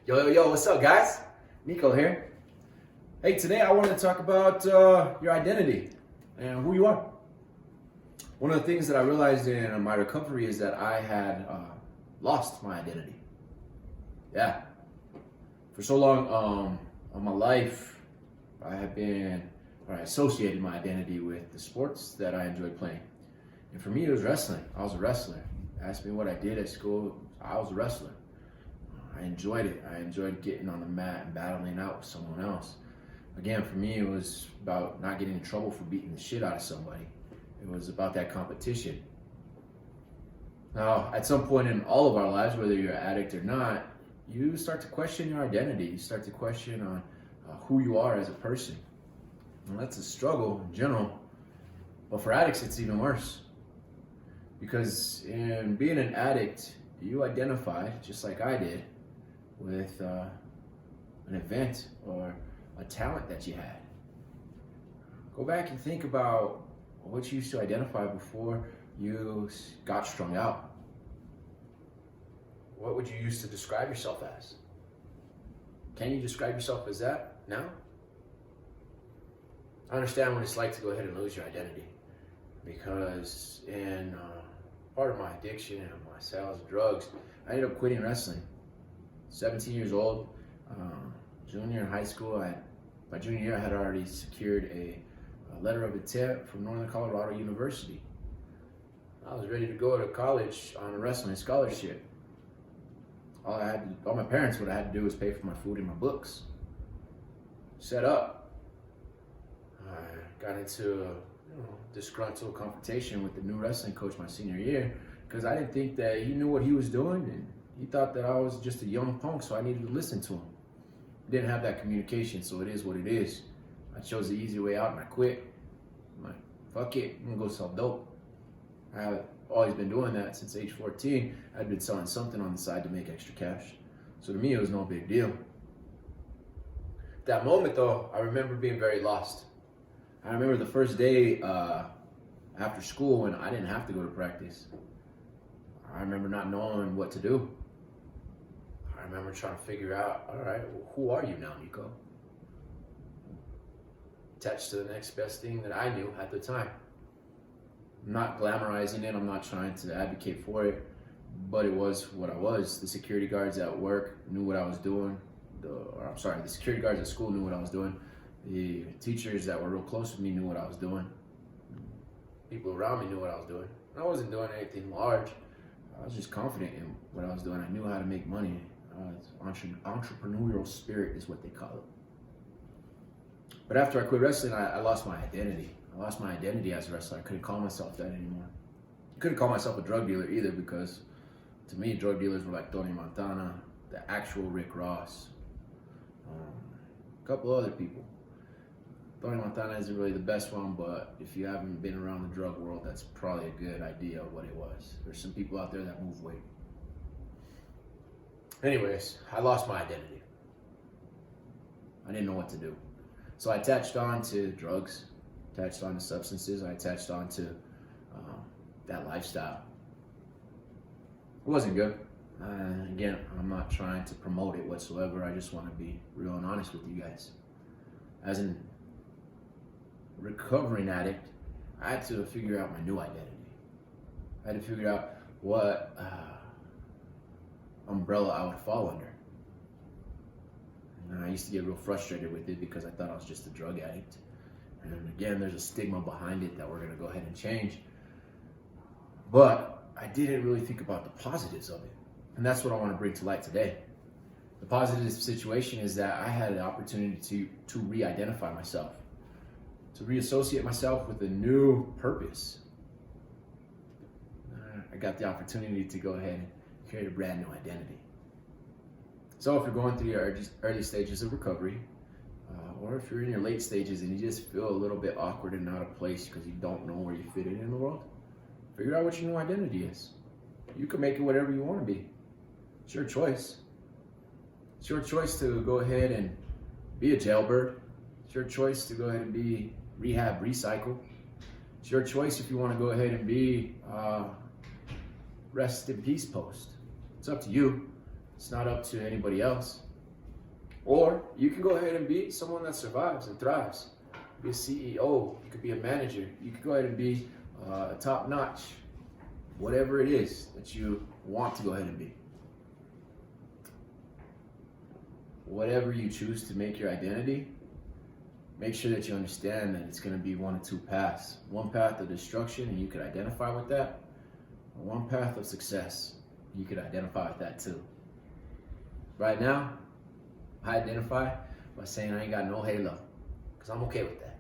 Yo, what's up, guys? Nico here. Hey, today I wanted to talk about your identity and who you are. One of the things that I realized in my recovery is that I had lost my identity. Yeah. For so long of my life, I associated my identity with the sports that I enjoyed playing. And for me, it was wrestling. I was a wrestler. Ask me what I did at school, I was a wrestler. I enjoyed it. I enjoyed getting on the mat and battling out with someone else. Again, for me, it was about not getting in trouble for beating the shit out of somebody. It was about that competition. Now, at some point in all of our lives, whether you're an addict or not, you start to question your identity. You start to question on who you are as a person. And that's a struggle in general. But for addicts, it's even worse. Because in being an addict, you identify, just like I did, with an event or a talent that you had. Go back and think about what you used to identify before you got strung out. What would you use to describe yourself as? Can you describe yourself as that now? I understand what it's like to go ahead and lose your identity, because in part of my addiction and my sales of drugs, I ended up quitting wrestling. 17 years old, junior in high school. My junior year, I had already secured a letter of intent from Northern Colorado University. I was ready to go to college on a wrestling scholarship. All my parents would have had to do was pay for my food and my books. Set up. I got into a disgruntled confrontation with the new wrestling coach my senior year, because I didn't think that he knew what he was doing, and he thought that I was just a young punk, so I needed to listen to him. Didn't have that communication, so it is what it is. I chose the easy way out and I quit. I'm like, fuck it, I'm gonna go sell dope. I've always been doing that since age 14. I'd been selling something on the side to make extra cash. So to me, it was no big deal. That moment though, I remember being very lost. I remember the first day after school when I didn't have to go to practice. I remember not knowing what to do. I remember trying to figure out, all right, well, who are you now, Nico? Attached to the next best thing that I knew at the time. I'm not glamorizing it. I'm not trying to advocate for it, but it was what I was. The security guards at work knew what I was doing. The security guards at school knew what I was doing. The teachers that were real close with me knew what I was doing. People around me knew what I was doing. I wasn't doing anything large. I was just confident in what I was doing. I knew how to make money. Entrepreneurial spirit is what they call it. But after I quit wrestling, I lost my identity. I lost my identity as a wrestler. I couldn't call myself that anymore. I couldn't call myself a drug dealer either, because to me, drug dealers were like Tony Montana, the actual Rick Ross, a couple other people. Tony Montana isn't really the best one, but if you haven't been around the drug world, that's probably a good idea of what it was. There's some people out there that move weight. Anyways, I lost my identity. I didn't know what to do. So I attached on to drugs, attached on to substances, I attached on to that lifestyle. It wasn't good. Again, I'm not trying to promote it whatsoever. I just want to be real and honest with you guys. As a recovering addict, I had to figure out my new identity. I had to figure out what umbrella I would fall under. And I used to get real frustrated with it because I thought I was just a drug addict. And again, there's a stigma behind it that we're going to go ahead and change. But I didn't really think about the positives of it. And that's what I want to bring to light today. The positive situation is that I had an opportunity to re-identify myself, to reassociate myself with a new purpose. I got the opportunity to go ahead and create a brand new identity. So if you're going through your early stages of recovery, or if you're in your late stages and you just feel a little bit awkward and out of place because you don't know where you fit in the world, figure out what your new identity is. You can make it whatever you want to be. It's your choice. It's your choice to go ahead and be a jailbird. It's your choice to go ahead and be rehab, recycle. It's your choice if you want to go ahead and be rest in peace post. It's up to you. It's not up to anybody else. Or you can go ahead and be someone that survives and thrives. Be a CEO, you could be a manager, you could go ahead and be top notch, whatever it is that you want to go ahead and be. Whatever you choose to make your identity, make sure that you understand that it's going to be one of two paths. One path of destruction, and you could identify with that, or one path of success. You could identify with that too. Right now, I identify by saying I ain't got no halo, because I'm okay with that.